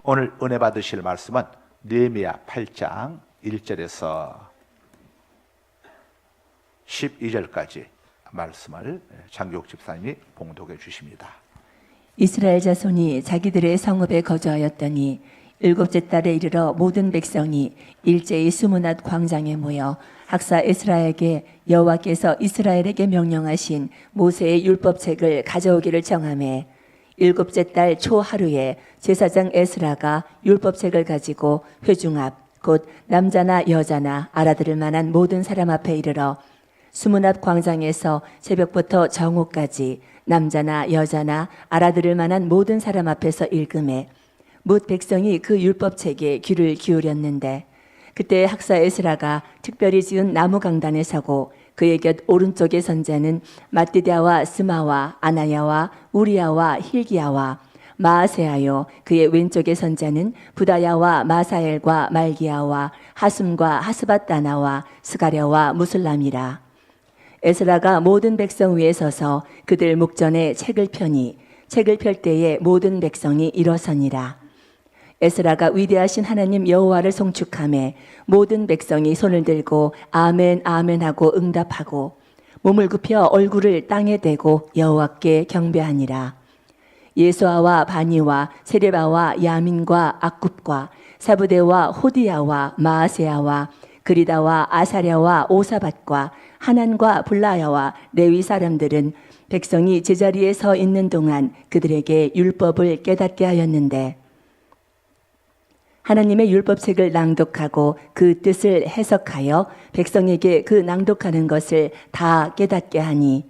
오늘 은혜 받으실 말씀은 느헤미야 8장 1절에서 12절까지 말씀을 장교욱 집사님이 봉독해 주십니다. 이스라엘 자손이 자기들의 성읍에 거주하였더니 일곱째 달에 이르러 모든 백성이 일제히 수문앗 광장에 모여 학사 에스라에게 여호와께서 이스라엘에게 명령하신 모세의 율법책을 가져오기를 정하매 일곱째 달 초하루에 제사장 에스라가 율법책을 가지고 회중 앞 곧 남자나 여자나 알아들을 만한 모든 사람 앞에 이르러 수문앞 광장에서 새벽부터 정오까지 남자나 여자나 알아들을 만한 모든 사람 앞에서 읽음에 뭇 백성이 그 율법책에 귀를 기울였는데 그때 학사 에스라가 특별히 지은 나무 강단에 서고 그의 곁 오른쪽의 선자는 마띠디아와 스마와 아나야와 우리야와 힐기야와 마아세아요 그의 왼쪽의 선자는 부다야와 마사엘과 말기야와 하숨과 하스바다나와 스가랴와 무슬람이라. 에스라가 모든 백성 위에 서서 그들 목전에 책을 펴니 책을 펼 때에 모든 백성이 일어서니라. 에스라가 위대하신 하나님 여호와를 송축하매 모든 백성이 손을 들고 아멘 아멘 하고 응답하고 몸을 굽혀 얼굴을 땅에 대고 여호와께 경배하니라. 예수아와 바니와 세레바와 야민과 악굽과 사부대와 호디야와 마아세아와 그리다와 아사랴와 오사밧과 하난과 블라야와 레위 사람들은 백성이 제자리에 서 있는 동안 그들에게 율법을 깨닫게 하였는데 하나님의 율법책을 낭독하고 그 뜻을 해석하여 백성에게 그 낭독하는 것을 다 깨닫게 하니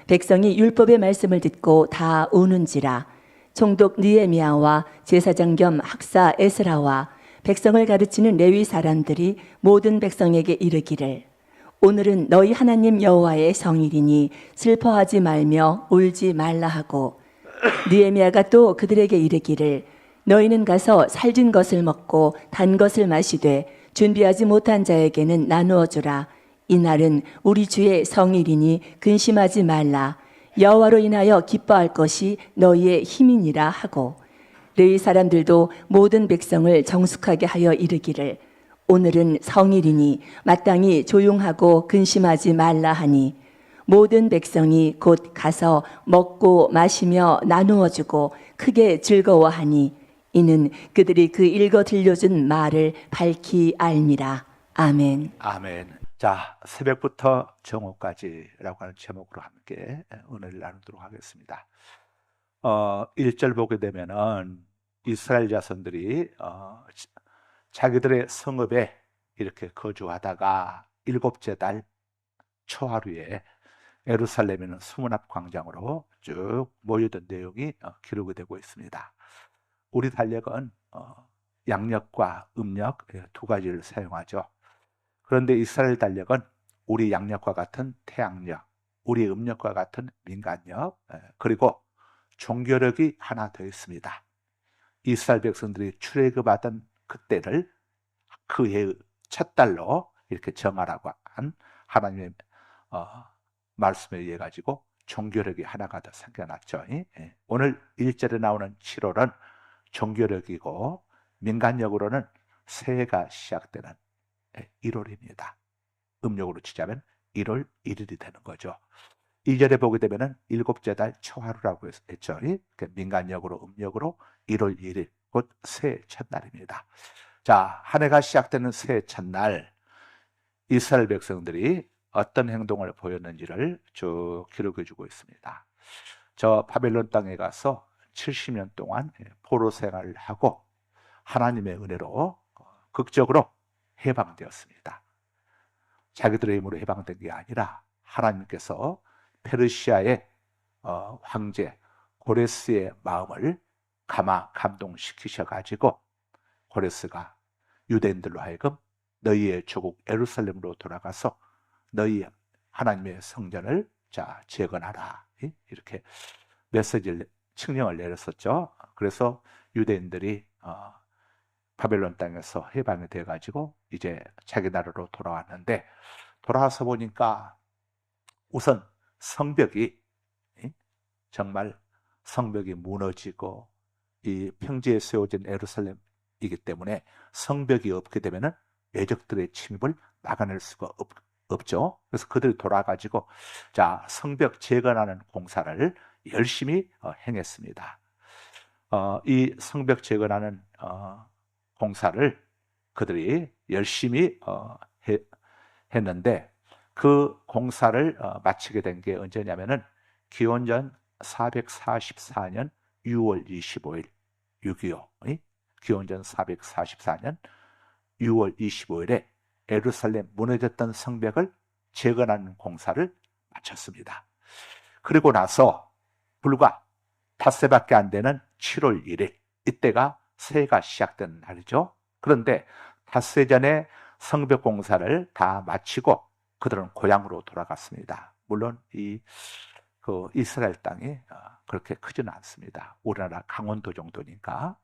백성이 율법의 말씀을 듣고 다 우는지라. 총독 느헤미야와 제사장 겸 학사 에스라와 백성을 가르치는 레위 사람들이 모든 백성에게 이르기를 오늘은 너희 하나님 여호와의 성일이니 슬퍼하지 말며 울지 말라 하고 느헤미야가 또 그들에게 이르기를 너희는 가서 살진 것을 먹고 단 것을 마시되 준비하지 못한 자에게는 나누어 주라. 이날은 우리 주의 성일이니 근심하지 말라. 여호와로 인하여 기뻐할 것이 너희의 힘이니라 하고 레위 사람들도 모든 백성을 정숙하게 하여 이르기를 오늘은 성일이니 마땅히 조용하고 근심하지 말라 하니 모든 백성이 곧 가서 먹고 마시며 나누어 주고 크게 즐거워하니 이는 그들이 그 읽어 들려준 말을 밝히 알미라. 아멘. 아멘. 자, 새벽부터 정오까지라고 하는 제목으로 함께 은혜를 나누도록 하겠습니다. 1절 보게 되면은 이스라엘 자손들이 자기들의 성읍에 이렇게 거주하다가 일곱째 달 초하루에 예루살렘에 있는 수문앞 광장으로 쭉 모이던 내용이 기록이 되고 있습니다. 우리 달력은 양력과 음력 두 가지를 사용하죠. 그런데 이스라엘 달력은 우리 양력과 같은 태양력, 우리 음력과 같은 민간력, 그리고 종교력이 하나 더 있습니다. 이스라엘 백성들이 출애굽하던 그때를 그 해의 첫 달로 이렇게 정하라고 한 하나님의 말씀에 의해 가지고 종교력이 하나가 더 생겨났죠. 오늘 1절에 나오는 7월은 종교력이고 민간력으로는 새해가 시작되는 1월입니다. 음력으로 치자면 1월 1일이 되는 거죠. 2절에 보게 되면 일곱째 달 초하루라고 했죠. 민간력으로 음력으로 1월 1일 곧 새해 첫날입니다. 자, 한 해가 시작되는 새해 첫날 이스라엘 백성들이 어떤 행동을 보였는지를 쭉 기록해 주고 있습니다. 저 바벨론 땅에 가서 70년 동안 포로 생활을 하고 하나님의 은혜로 극적으로 해방되었습니다. 자기들의 힘으로 해방된 게 아니라 하나님께서 페르시아의 황제 고레스의 마음을 감동시키셔가지고 고레스가 유대인들로 하여금 너희의 조국 예루살렘으로 돌아가서 너희 하나님의 성전을 재건하라 이렇게 메시지를 칙령을 내렸었죠. 그래서 유대인들이 바벨론 땅에서 해방이 돼가지고 이제 자기 나라로 돌아왔는데 돌아와서 보니까 우선 성벽이 정말 성벽이 무너지고 이 평지에 세워진 예루살렘이기 때문에 성벽이 없게 되면은 외적들의 침입을 막아낼 수가 없죠. 그래서 그들이 돌아가지고 자, 성벽 재건하는 공사를 열심히 행했습니다. 이 성벽 재건하는 공사를 그들이 열심히 했는데 그 공사를 마치게 된 게 언제냐면은 기원전 444년 6월 25일 6.25 기원전 444년 6월 25일에 예루살렘 무너졌던 성벽을 재건하는 공사를 마쳤습니다. 그리고 나서 불과 닷새밖에 안 되는 7월 1일 이때가 새해가 시작된 날이죠. 그런데 닷새 전에 성벽 공사를 다 마치고 그들은 고향으로 돌아갔습니다. 물론 그 이스라엘 땅이 그렇게 크지는 않습니다. 우리나라 강원도 정도니까.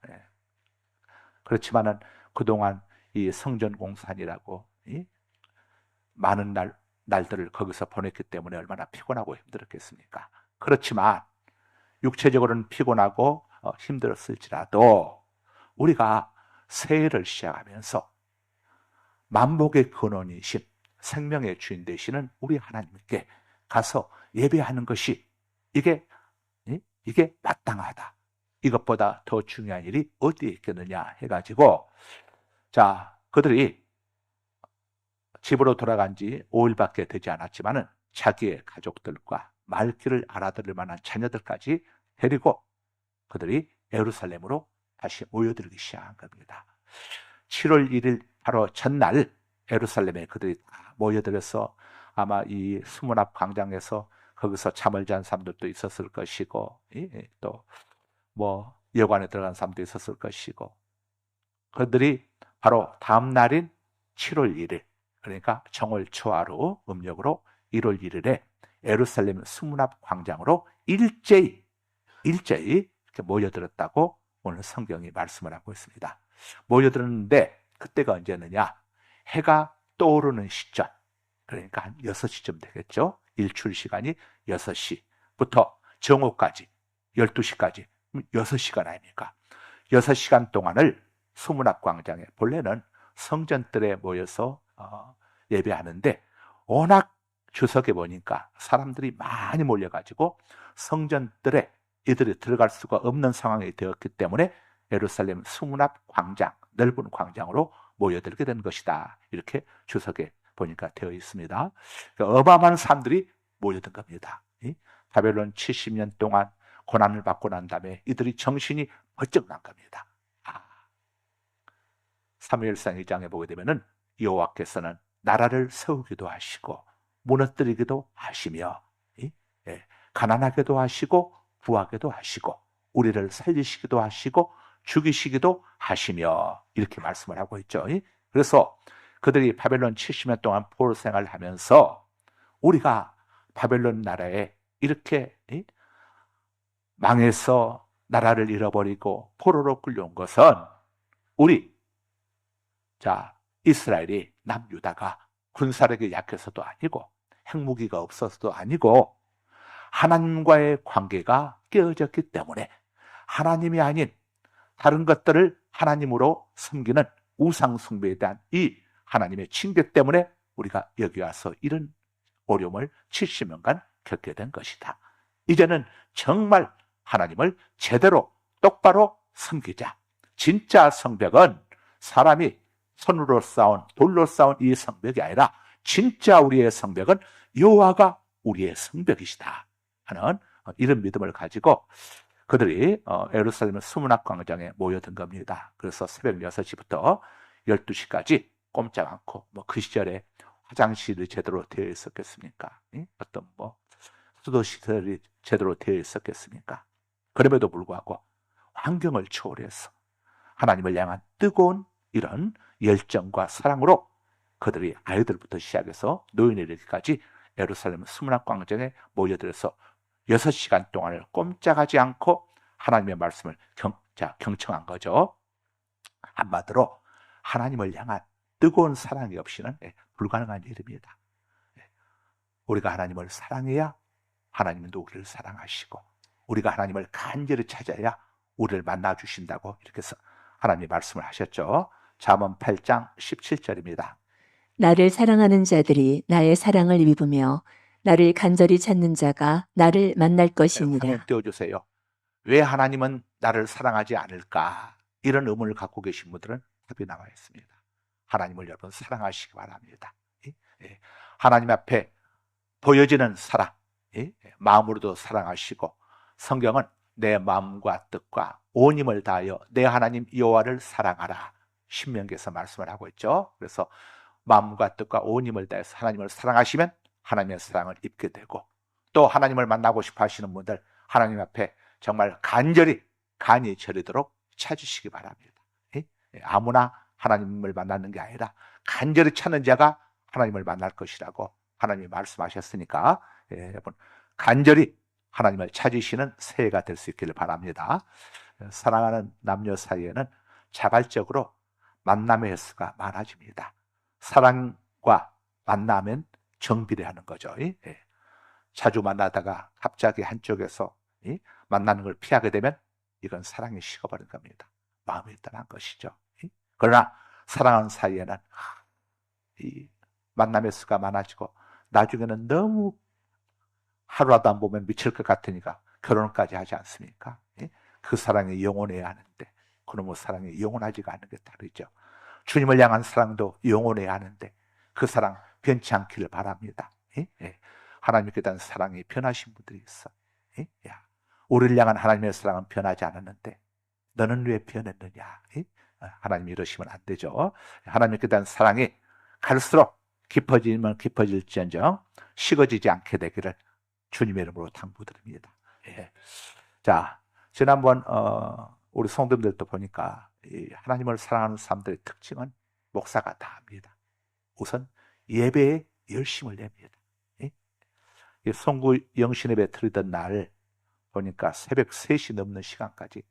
그렇지만은 그동안 이 성전 공사하느라고 많은 날들을 거기서 보냈기 때문에 얼마나 피곤하고 힘들었겠습니까? 그렇지만 육체적으로는 피곤하고 힘들었을지라도 우리가 새해를 시작하면서 만복의 근원이신 생명의 주인 되시는 우리 하나님께 가서 예배하는 것이 이게 마땅하다. 이것보다 더 중요한 일이 어디에 있겠느냐 해가지고 자, 그들이 집으로 돌아간 지 5일밖에 되지 않았지만은 자기의 가족들과 말귀를 알아들을 만한 자녀들까지 데리고 그들이 예루살렘으로 다시 모여들기 시작한 겁니다. 7월 1일 바로 전날 예루살렘에 그들이 다 모여들어서 아마 이 수문 앞 광장에서 거기서 잠을 잔 사람들도 있었을 것이고 또 뭐 여관에 들어간 사람도 있었을 것이고 그들이 바로 다음 날인 7월 1일 그러니까 정월 초하루 음력으로 1월 1일에 예루살렘 수문 앞 광장으로 일제히 이렇게 모여들었다고 오늘 성경이 말씀을 하고 있습니다. 모여들었는데 그때가 언제느냐? 해가 떠오르는 시점. 그러니까 한 6시쯤 되겠죠. 일출 시간이 6시부터 정오까지 12시까지 6시간 아닙니까? 6시간 동안을 수문 앞 광장에 본래는 성전들에 모여서 예배하는데 워낙 주석에 보니까 사람들이 많이 몰려가지고 성전들에 이들이 들어갈 수가 없는 상황이 되었기 때문에 예루살렘 수문 앞 광장, 넓은 광장으로 모여들게 된 것이다. 이렇게 주석에 보니까 되어 있습니다. 그러니까 어마어마한 사람들이 모여든 겁니다. 바벨론 70년 동안 고난을 받고 난 다음에 이들이 정신이 번쩍 난 겁니다. 사무엘상 2장에 보게 되면은 여호와께서는 나라를 세우기도 하시고 무너뜨리기도 하시며 가난하게도 하시고 부하게도 하시고 우리를 살리시기도 하시고 죽이시기도 하시며 이렇게 말씀을 하고 있죠. 그래서 그들이 바벨론 70년 동안 포로 생활을 하면서 우리가 바벨론 나라에 이렇게 망해서 나라를 잃어버리고 포로로 끌려온 것은 우리 이스라엘이 남유다가 군사력이 약해서도 아니고 핵무기가 없어서도 아니고 하나님과의 관계가 깨어졌기 때문에 하나님이 아닌 다른 것들을 하나님으로 섬기는 우상 숭배에 대한 이 하나님의 징계 때문에 우리가 여기 와서 이런 어려움을 70년간 겪게 된 것이다. 이제는 정말 하나님을 제대로 똑바로 섬기자. 진짜 성벽은 사람이 손으로 쌓은 돌로 쌓은 이 성벽이 아니라 진짜 우리의 성벽은 여호와가 우리의 성벽이시다 하는 이런 믿음을 가지고 그들이 예루살렘 수문 앞 광장에 모여든 겁니다. 그래서 새벽 6시부터 12시까지 꼼짝 않고 그 시절에 화장실이 제대로 되어 있었겠습니까? 어떤 수도시설이 제대로 되어 있었겠습니까? 그럼에도 불구하고 환경을 초월해서 하나님을 향한 뜨거운 이런 열정과 사랑으로 그들이 아이들부터 시작해서 노인에 이르기까지 예루살렘 수문 앞 광장에 모여들어서 6시간 동안을 꼼짝하지 않고 하나님의 말씀을 경청한 거죠. 한마디로 하나님을 향한 뜨거운 사랑이 없이는 불가능한 일입니다. 우리가 하나님을 사랑해야 하나님도 우리를 사랑하시고 우리가 하나님을 간절히 찾아야 우리를 만나 주신다고 이렇게 해서 하나님이 말씀을 하셨죠. 잠언 8장 17절입니다. 나를 사랑하는 자들이 나의 사랑을 입으며 나를 간절히 찾는 자가 나를 만날 화면 것이니라. 띄워주세요. 왜 하나님은 나를 사랑하지 않을까? 이런 의문을 갖고 계신 분들은 답이 나와 있습니다. 하나님을 여러분 사랑하시기 바랍니다. 예? 예. 하나님 앞에 보여지는 사랑, 예? 마음으로도 사랑하시고, 성경은 내 마음과 뜻과 온 힘을 다하여 내 하나님 여호와를 사랑하라, 신명기에서 말씀을 하고 있죠. 그래서 마음과 뜻과 온 힘을 다해서 하나님을 사랑하시면 하나님의 사랑을 입게 되고, 또 하나님을 만나고 싶어 하시는 분들 하나님 앞에 정말 간이 저리도록 찾으시기 바랍니다. 예? 아무나 하나님을 만나는 게 아니라 간절히 찾는 자가 하나님을 만날 것이라고 하나님이 말씀하셨으니까, 여러분 간절히 하나님을 찾으시는 새해가 될 수 있기를 바랍니다. 사랑하는 남녀 사이에는 자발적으로 만남의 횟수가 많아집니다. 사랑과 만나면 정비례하는 거죠. 자주 만나다가 갑자기 한쪽에서 만나는 걸 피하게 되면 이건 사랑이 식어버린 겁니다. 마음이 떠난 것이죠. 그러나 사랑하는 사이에는 이 만남의 수가 많아지고 나중에는 너무 하루라도 안 보면 미칠 것 같으니까 결혼까지 하지 않습니까? 그 사랑이 영원해야 하는데 그놈의 사랑이 영원하지가 않은 게 다르죠. 주님을 향한 사랑도 영원해야 하는데 그 사랑 변치 않기를 바랍니다. 하나님께 대한 사랑이 변하신 분들이 있어. 우리를 향한 하나님의 사랑은 변하지 않았는데 너는 왜 변했느냐? 하나님이 이러시면 안 되죠. 하나님께 대한 사랑이 갈수록 깊어지면 깊어질지언정 식어지지 않게 되기를 주님의 이름으로 당부드립니다. 자, 지난번 우리 성도님들도 보니까 하나님을 사랑하는 사람들의 특징은 목사가 다 합니다. 우선 예배에 열심을 냅니다. 송구 영신 예배 드리던 날 보니까 새벽 3시 넘는 시간까지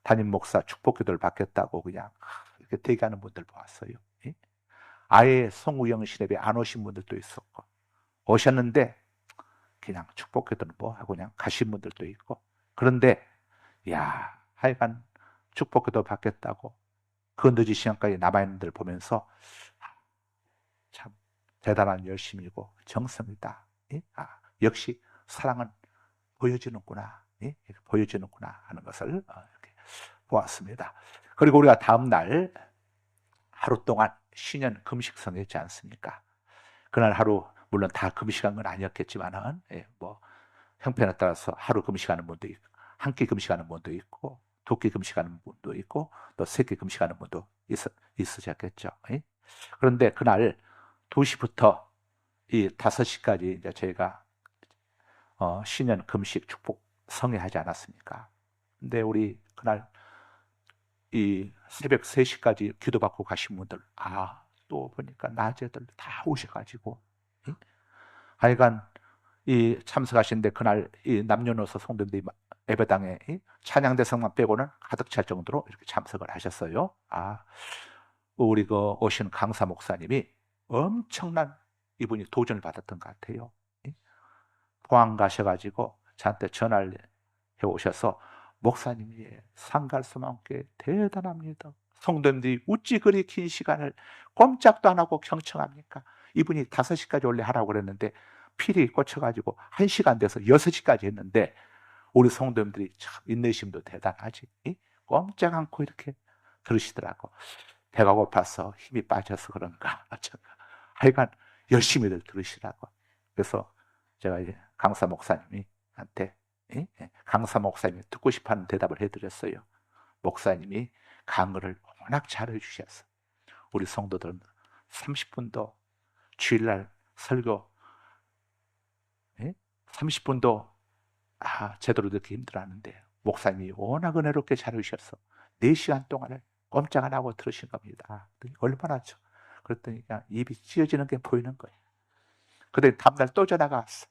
담임 목사 축복기도를 받겠다고 그냥 이렇게 대기하는 분들 보았어요. 아예 송구 영신 예배 안 오신 분들도 있었고, 오셨는데 그냥 축복기도는 뭐 하고 그냥 가신 분들도 있고, 그런데 야, 하여간 축복기도 받겠다고 그 늦은 시간까지 남아있는 들 보면서 참 대단한 열심이고 정성이다. 역시 사랑은 보여지는구나. 보여지는구나 하는 것을 이렇게 보았습니다. 그리고 우리가 다음 날 하루 동안 신년 금식성했지 않습니까? 그날 하루 물론 다 금식한 건 아니었겠지만은 뭐 형편에 따라서 하루 금식하는 분도 있고, 한 끼 금식하는 분도 있고, 2끼 금식하는 분도 있고, 또 3끼 금식하는 분도 있으셨겠죠. 그런데 그날 2시부터 이 5시까지 이제 저희가 신년 금식 축복 성회하지 않았습니까? 근데 우리 그날 이 새벽 3시까지 기도받고 가신 분들, 또 보니까 낮에들 다 오셔가지고, 하여간 이 참석하신데 그날 이 남녀노소 성도들이 예배당에 찬양대성만 빼고는 가득 찰 정도로 이렇게 참석을 하셨어요. 우리 그 오신 강사 목사님이 엄청난 이분이 도전을 받았던 것 같아요. 포항 가셔가지고 저한테 전화를 해 오셔서 목사님이 상갈수만께 대단합니다. 성도님들이 어찌 그리 긴 시간을 꼼짝도 안 하고 경청합니까? 이분이 5시까지 원래 하라고 그랬는데 필이 꽂혀가지고 1시간 돼서 6시까지 했는데 우리 성도님들이 참 인내심도 대단하지. 꼼짝 않고 이렇게 들으시더라고. 배가 고파서 힘이 빠져서 그런가. 하여간 열심히들 들으시라고. 그래서 제가 이제 강사 목사님한테 강사 목사님이 듣고 싶어하는 대답을 해드렸어요. 목사님이 강의를 워낙 잘해 주셔서 우리 성도들은 30분도 주일날 설교 30분도 제대로 듣기 힘들어하는데 목사님이 워낙 은혜롭게 잘해 주셔서 4시간 동안을 꼼짝 안 하고 들으신 겁니다. 얼마나 좋아. 그랬더니 그냥 입이 찢어지는 게 보이는 거예요. 그런데 다음날 또 전화가 왔어.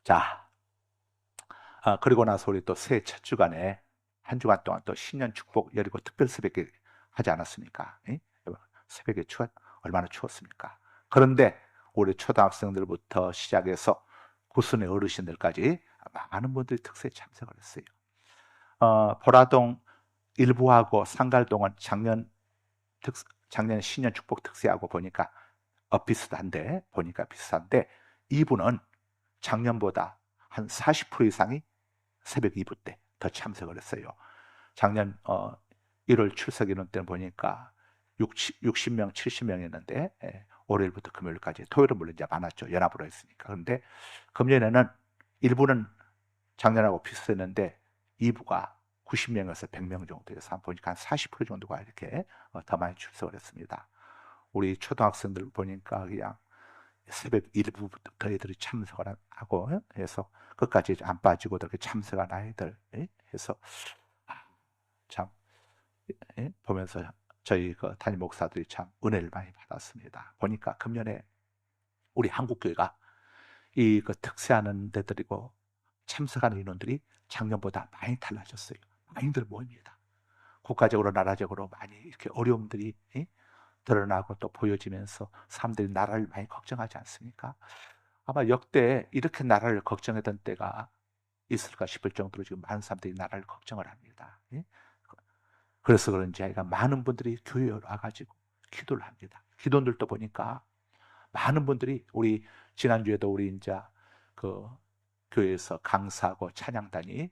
자, 그리고 나서 우리 또 새해 첫 주간에 한 주간 동안 또 신년 축복 여리고 특별 새벽에 하지 않았습니까? 새벽에 얼마나 추웠습니까? 그런데 우리 초등학생들부터 시작해서 구순의 어르신들까지 많은 분들이 특세에 참석을 했어요. 보라동 일부하고 상갈동은 작년 신년 축복 특세하고 보니까 비슷한데 이분은 작년보다 한 40% 이상이 새벽 2부 때 더 참석을 했어요. 작년 1월 출석 인원 때는 보니까 60명, 70명이었는데 월요일부터 금요일까지, 토요일은 물론 이제 많았죠. 연합으로 했으니까. 그런데 금년에는 1부는 작년하고 비슷했는데 2부가 90명에서 100명 정도여서 보니까 한 40% 정도가 이렇게 더 많이 출석을 했습니다. 우리 초등학생들 보니까 그냥 새벽 1부부터 애들이 참석을 하고 해서 끝까지 안 빠지고 그렇게 참석한 아이들 해서 참 보면서 저희 그 담임 목사들이 참 은혜를 많이 받았습니다. 보니까 금년에 우리 한국교회가 이 그 특세하는 데들이고 참석하는 인원들이 작년보다 많이 달라졌어요. 많이들 모입니다. 국가적으로 나라적으로 많이 이렇게 어려움들이 드러나고 또 보여지면서 사람들이 나라를 많이 걱정하지 않습니까? 아마 역대 이렇게 나라를 걱정했던 때가 있을까 싶을 정도로 지금 많은 사람들이 나라를 걱정을 합니다. 그래서 그런지 아이가 많은 분들이 교회에 와가지고 기도를 합니다. 기도들도 보니까 많은 분들이 우리 지난주에도 우리 이제 그 교회에서 강사하고 찬양단이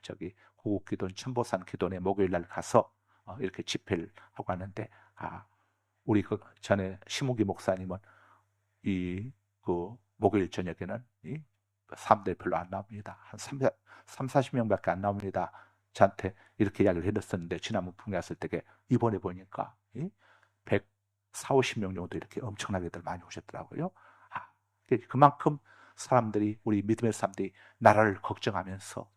저기 고국기도원 천보산 기도원에 목요일 날 가서 이렇게 집회를 하고 하는데 우리 그 전에 심우기 목사님은 이 그 목요일 저녁에는 사람들이 별로 안 나옵니다. 한 40명밖에 안 나옵니다. 저한테 이렇게 이야기를 해줬었는데 지난번 풍에 왔을 때 이번에 보니까 140, 50명 정도 이렇게 엄청나게들 많이 오셨더라고요. 그만큼 사람들이, 우리 믿음의 사람들이 나라를 걱정하면서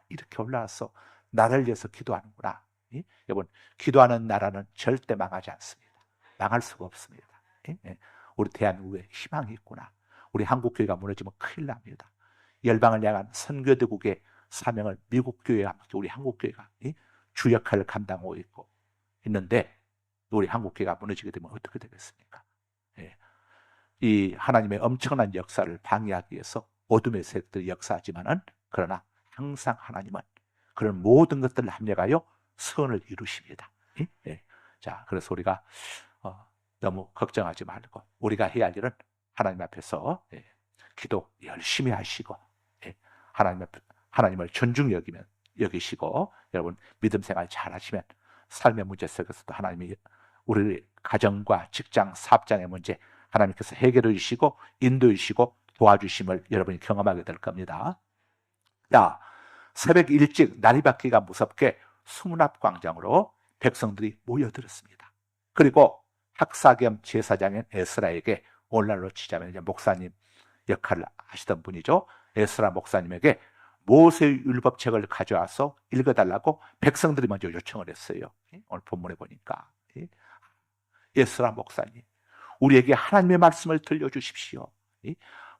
이렇게 올라와서 나라를 위해서 기도하는구나. 여러분, 기도하는 나라는 절대 망하지 않습니다. 망할 수가 없습니다. 우리 대한민국에 희망이 있구나. 우리 한국교회가 무너지면 큰일 납니다. 열방을 향한 선교대국의 사명을 미국 교회와 함께 우리 한국교회가 주 역할을 감당하고 있는데 우리 한국교회가 무너지게 되면 어떻게 되겠습니까? 이 하나님의 엄청난 역사를 방해하기 위해서 어둠의 세력들이 역사하지만은, 그러나 항상 하나님은 그런 모든 것들을 합력하여 선을 이루십니다. 자, 그래서 우리가 너무 걱정하지 말고 우리가 해야 할 일은 하나님 앞에서 기도 열심히 하시고 하나님을 존중 여기시고 여러분 믿음 생활 잘 하시면 삶의 문제 속에서도 하나님이 우리 가정과 직장, 사업장의 문제 하나님께서 해결해 주시고 인도해 주시고 도와주심을 여러분이 경험하게 될 겁니다. 자, 새벽 일찍 날이 밝기가 무섭게 수문 앞 광장으로 백성들이 모여들었습니다. 그리고 학사 겸 제사장인 에스라에게, 오늘날로 치자면 이제 목사님 역할을 하시던 분이죠. 에스라 목사님에게 모세의 율법책을 가져와서 읽어달라고 백성들이 먼저 요청을 했어요. 오늘 본문에 보니까 에스라 목사님, 우리에게 하나님의 말씀을 들려주십시오.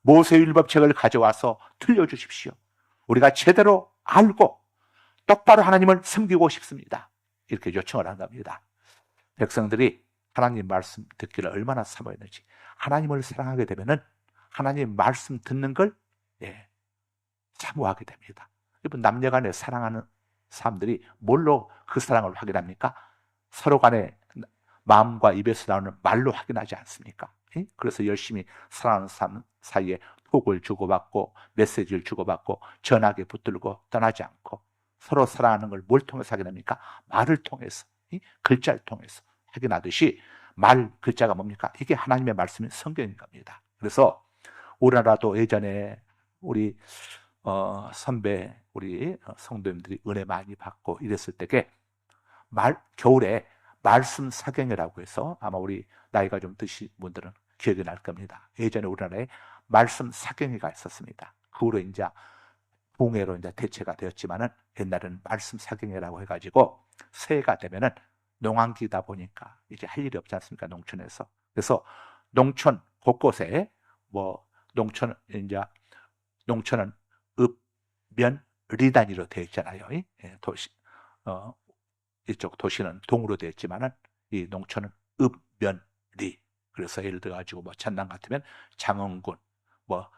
모세의 율법책을 가져와서 들려주십시오. 우리가 제대로 알고 똑바로 하나님을 섬기고 싶습니다. 이렇게 요청을 한 겁니다. 백성들이 하나님 말씀 듣기를 얼마나 사모했는지, 하나님을 사랑하게 되면은 하나님 말씀 듣는 걸 사모하게 됩니다. 여러분, 남녀 간에 사랑하는 사람들이 뭘로 그 사랑을 확인합니까? 서로 간에 마음과 입에서 나오는 말로 확인하지 않습니까? 그래서 열심히 사랑하는 사람 사이에 톡을 주고받고 메시지를 주고받고 전화기 붙들고 떠나지 않고 서로 사랑하는 걸 뭘 통해서 확인합니까? 말을 통해서, 글자를 통해서 확인하듯이 말, 글자가 뭡니까? 이게 하나님의 말씀인 성경인 겁니다. 그래서 우리나라도 예전에 우리 선배, 우리 성도님들이 은혜 많이 받고 이랬을 때게 겨울에 말씀 사경이라고 해서, 아마 우리 나이가 좀 드신 분들은 기억이 날 겁니다. 예전에 우리나라에 말씀 사경회가 있었습니다. 그 후로 이제 봉회로 이제 대체가 되었지만은 옛날에는 말씀 사경회라고 해가지고 새해가 되면은 농한기다 보니까 이제 할 일이 없지 않습니까? 농촌에서. 그래서 농촌 곳곳에 농촌은 읍, 면, 리 단위로 되어 있잖아요. 도시, 이쪽 도시는 동으로 되어 있지만은 이 농촌은 읍, 면, 리. 그래서 예를 들어 가지고 전남 같으면 장흥군,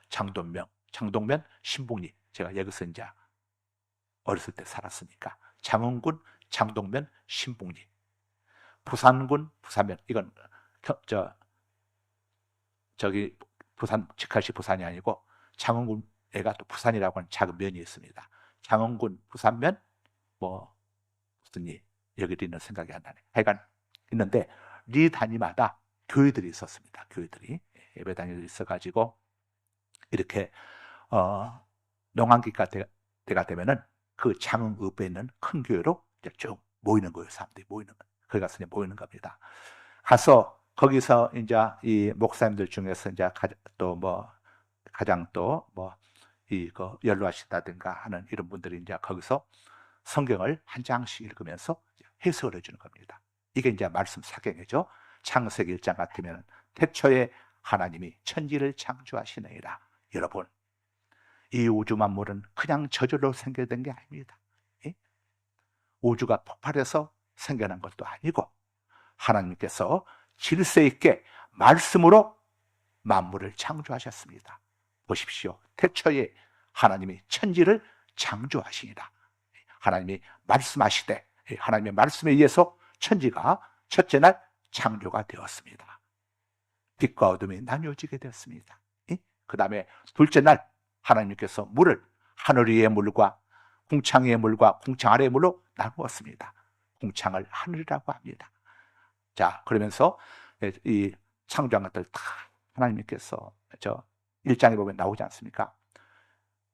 장동면, 신북리. 제가 여기서 이제 어렸을 때 살았으니까 장흥군 장동면 신북리, 부산군 부산면, 이건 저기 부산 직할시 부산이 아니고 장흥군에가 또 부산이라고 하는 작은 면이 있습니다. 장흥군 부산면 뭐 무슨 이 여기도 있는 생각이 안 나네. 하여간 있는데 리 단위마다 교회들이 있었습니다. 교회들이 예배당이 있어가지고 이렇게 농한기가 때가 되면은 그 장흥읍에 있는 큰 교회로 이제 쭉 모이는 거예요. 사람들이 모이는 거. 거기 가서 이제 모이는 겁니다. 가서 거기서 이제 이 목사님들 중에서 이제 또 뭐 가장 또 뭐 이거 연로하시다든가 하는 이런 분들이 이제 거기서 성경을 한 장씩 읽으면서 해석을 해주는 겁니다. 이게 이제 말씀 사경이죠. 창세기 1장 같으면 태초에 하나님이 천지를 창조하시느니라. 여러분, 이 우주 만물은 그냥 저절로 생겨난 게 아닙니다. 우주가 폭발해서 생겨난 것도 아니고 하나님께서 질서 있게 말씀으로 만물을 창조하셨습니다. 보십시오. 태초에 하나님이 천지를 창조하시니라. 하나님이 말씀하시되 하나님의 말씀에 의해서 천지가 첫째 날 창조가 되었습니다. 빛과 어둠이 나뉘어지게 되었습니다. 그 다음에 둘째 날 하나님께서 물을 하늘 위의 물과 궁창 위의 물과 궁창 아래의 물로 나누었습니다. 궁창을 하늘이라고 합니다. 자, 그러면서 이 창조한 것들 다 하나님께서 저 1장에 보면 나오지 않습니까?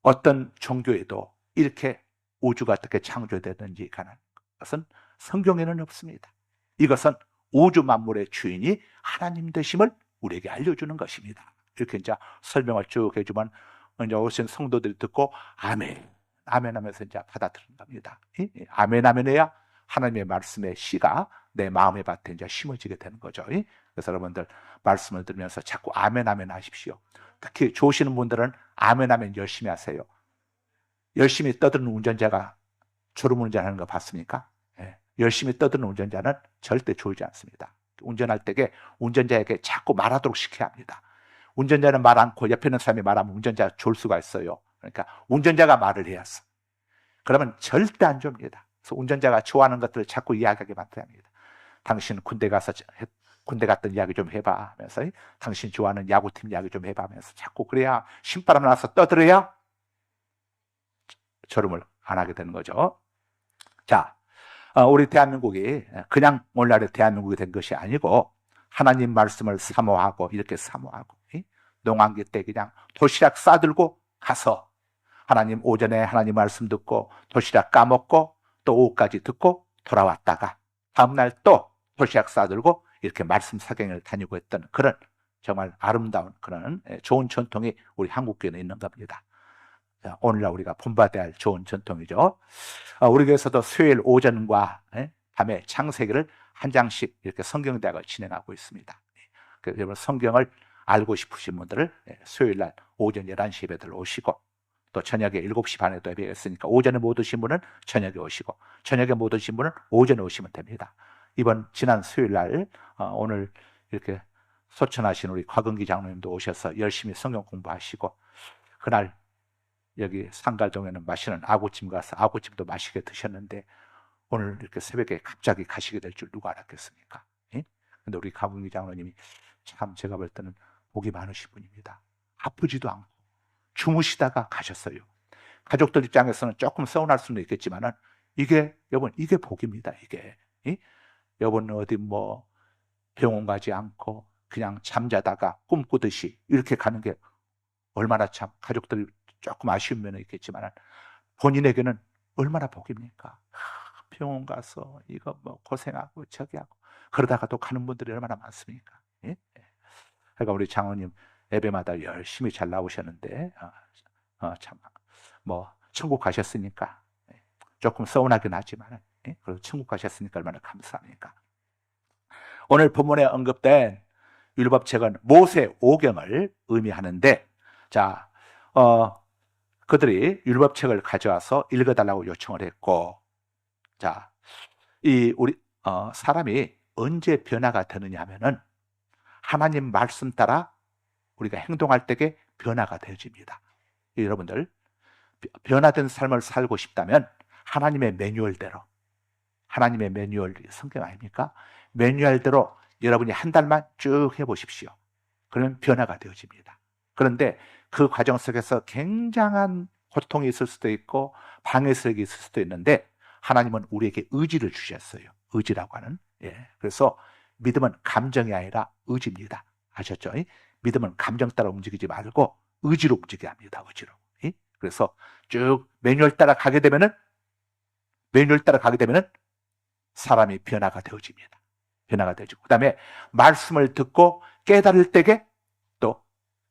어떤 종교에도 이렇게 우주가 어떻게 창조되는지 가는 것은 성경에는 없습니다. 이것은 우주 만물의 주인이 하나님 되심을 우리에게 알려주는 것입니다. 이렇게 이제 설명을 쭉 해주면 이제 오신 성도들이 듣고 아멘, 아멘 하면서 이제 받아들이는 겁니다. 아멘, 아멘 해야 하나님의 말씀의 씨가 내 마음의 밭에 이제 심어지게 되는 거죠. 그래서 여러분들 말씀을 들으면서 자꾸 아멘, 아멘 하십시오. 특히 좋으시는 분들은 아멘, 아멘 열심히 하세요. 열심히 떠드는 운전자가 졸음운전하는 거 봤습니까? 열심히 떠드는 운전자는 절대 졸지 않습니다. 운전할 때에 운전자에게 자꾸 말하도록 시켜야 합니다. 운전자는 말 않고 옆에 있는 사람이 말하면 운전자가 졸 수가 있어요. 그러니까 운전자가 말을 해야 써. 그러면 절대 안 줍니다. 그래서 운전자가 좋아하는 것들을 자꾸 이야기하게 만들어야 합니다. 당신 군대 갔던 이야기 좀 해봐 하면서 당신 좋아하는 야구팀 이야기 좀 해봐 하면서 자꾸 그래야 신바람 나서 떠들어야 졸음을 안 하게 되는 거죠. 자, 우리 대한민국이 그냥 오늘날의 대한민국이 된 것이 아니고 하나님 말씀을 사모하고 이렇게 사모하고 농한기 때 그냥 도시락 싸들고 가서 하나님 오전에 하나님 말씀 듣고 도시락 까먹고 또 오후까지 듣고 돌아왔다가 다음날 또 도시락 싸들고 이렇게 말씀 사경을 다니고 했던 그런 정말 아름다운 그런 좋은 전통이 우리 한국교회에 있는 겁니다. 오늘날 우리가 본받아야 할 좋은 전통이죠. 우리 교회에서도 수요일 오전과 밤에 창세기를 한 장씩 이렇게 성경대학을 진행하고 있습니다. 그래서 여러분 성경을 알고 싶으신 분들을 수요일날 오전 11시 예배들 오시고 또 저녁에 7시 반에도 예배가 있으니까 오전에 못 오신 분은 저녁에 오시고 저녁에 못 오신 분은 오전에 오시면 됩니다. 지난 수요일날 오늘 이렇게 소천하신 우리 곽은기 장로님도 오셔서 열심히 성경 공부하시고 그날 여기 상갈동에는 마시는 아구찜 가서 아구찜도 맛있게 드셨는데 오늘 이렇게 새벽에 갑자기 가시게 될 줄 누가 알았겠습니까? 근데 우리 곽은기 장로님이 참 제가 볼 때는 복이 많으신 분입니다. 아프지도 않고 주무시다가 가셨어요. 가족들 입장에서는 조금 서운할 수는 있겠지만은 여러분 이게 복입니다. 이게 여러분 어디 뭐 병원 가지 않고 그냥 잠자다가 꿈꾸듯이 이렇게 가는 게 얼마나 참 가족들 조금 아쉬운 면은 있겠지만 본인에게는 얼마나 복입니까? 병원 가서 이거 뭐 고생하고 저기 하고 그러다가 또 가는 분들이 얼마나 많습니까? 그러니까 우리 장로님 예배마다 열심히 잘 나오셨는데 참 뭐 천국 가셨으니까 조금 서운하긴 하지만 그래도 천국 가셨으니까 얼마나 감사합니까? 오늘 본문에 언급된 율법책은 모세 오경을 의미하는데 자 그들이 율법책을 가져와서 읽어달라고 요청을 했고 자 우리 사람이 언제 변화가 되느냐 하면은 하나님 말씀 따라 우리가 행동할 때에 변화가 되어집니다. 여러분들 변화된 삶을 살고 싶다면 하나님의 매뉴얼대로, 하나님의 매뉴얼 성경 아닙니까? 매뉴얼대로 여러분이 한 달만 쭉 해보십시오. 그러면 변화가 되어집니다. 그런데 그 과정 속에서 굉장한 고통이 있을 수도 있고 방해석이 있을 수도 있는데 하나님은 우리에게 의지를 주셨어요. 의지라고 하는. 그래서 믿음은 감정이 아니라 의지입니다. 아셨죠? 믿음은 감정 따라 움직이지 말고 의지로 움직여야 합니다. 의지로. 그래서 쭉 매뉴얼 따라 가게 되면은 사람이 변화가 되어집니다. 변화가 되어지고 그다음에 말씀을 듣고 깨달을 때에 또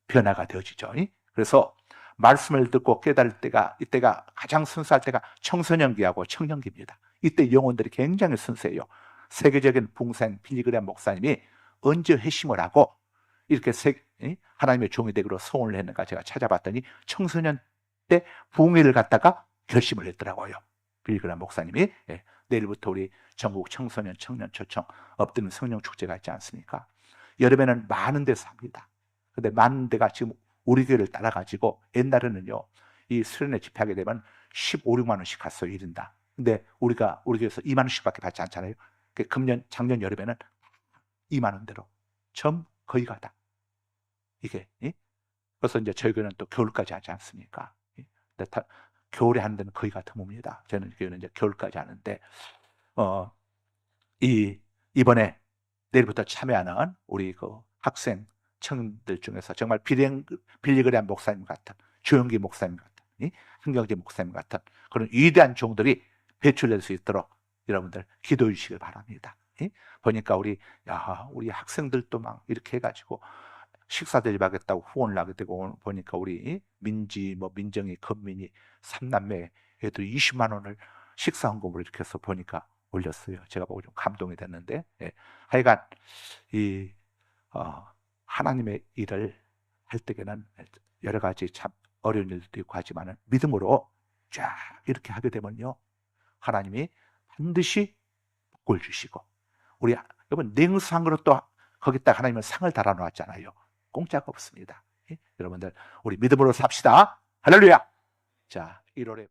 변화가 되어지죠. 그래서 말씀을 듣고 깨달을 때가 이때가 가장 순수할 때가 청소년기하고 청년기입니다. 이때 영혼들이 굉장히 순수해요. 세계적인 봉사인 빌리그레암 목사님이 언제 회심을 하고 이렇게 하나님의 종이 되기로 소원을 했는가 제가 찾아봤더니 청소년 때 부흥회를 갔다가 결심을 했더라고요. 빌리그레암 목사님이. 내일부터 우리 전국 청소년, 청년, 초청 엎드리는 성령 축제가 있지 않습니까? 여름에는 많은 데서 합니다. 근데 많은 데가 지금 우리 교회를 따라가지고 옛날에는요, 이 수련회 집회하게 되면 15, 16만 원씩 갔어요, 1인당. 근데 우리 교회에서 2만 원씩밖에 받지 않잖아요. 작년 여름에는 2만 원대로 거의 가다. 이게. 그래서 이제 저희 교회는 또 겨울까지 하지 않습니까? 근데 겨울에 하는 데는 거의 가 드뭅니다. 저는 교회는 이제 겨울까지 하는데, 이번에 내일부터 참여하는 우리 그 학생, 청년들 중에서 정말 빌리그레암 목사님 같은, 조영기 목사님 같은, 한경재 목사님 같은 그런 위대한 종들이 배출될 수 있도록 여러분들 기도해 주시길 바랍니다. 보니까 우리 학생들도 막 이렇게 해가지고 식사 대접하겠다고 후원을 하게 되고 보니까 우리 민정이, 건민이 3남매 애들 20만 원을 식사 헌금으로 이렇게 해서 보니까 올렸어요. 제가 보고 좀 감동이 됐는데, 하여간 하나님의 일을 할 때에는 여러 가지 참 어려운 일도 있고 하지만은 믿음으로 쫙 이렇게 하게 되면요, 하나님이 반드시 복을 주시고, 여러분 냉수한 그릇도 거기다 하나님은 상을 달아놓았잖아요. 공짜가 없습니다. 여러분들 우리 믿음으로 삽시다. 할렐루야. 자, 1월에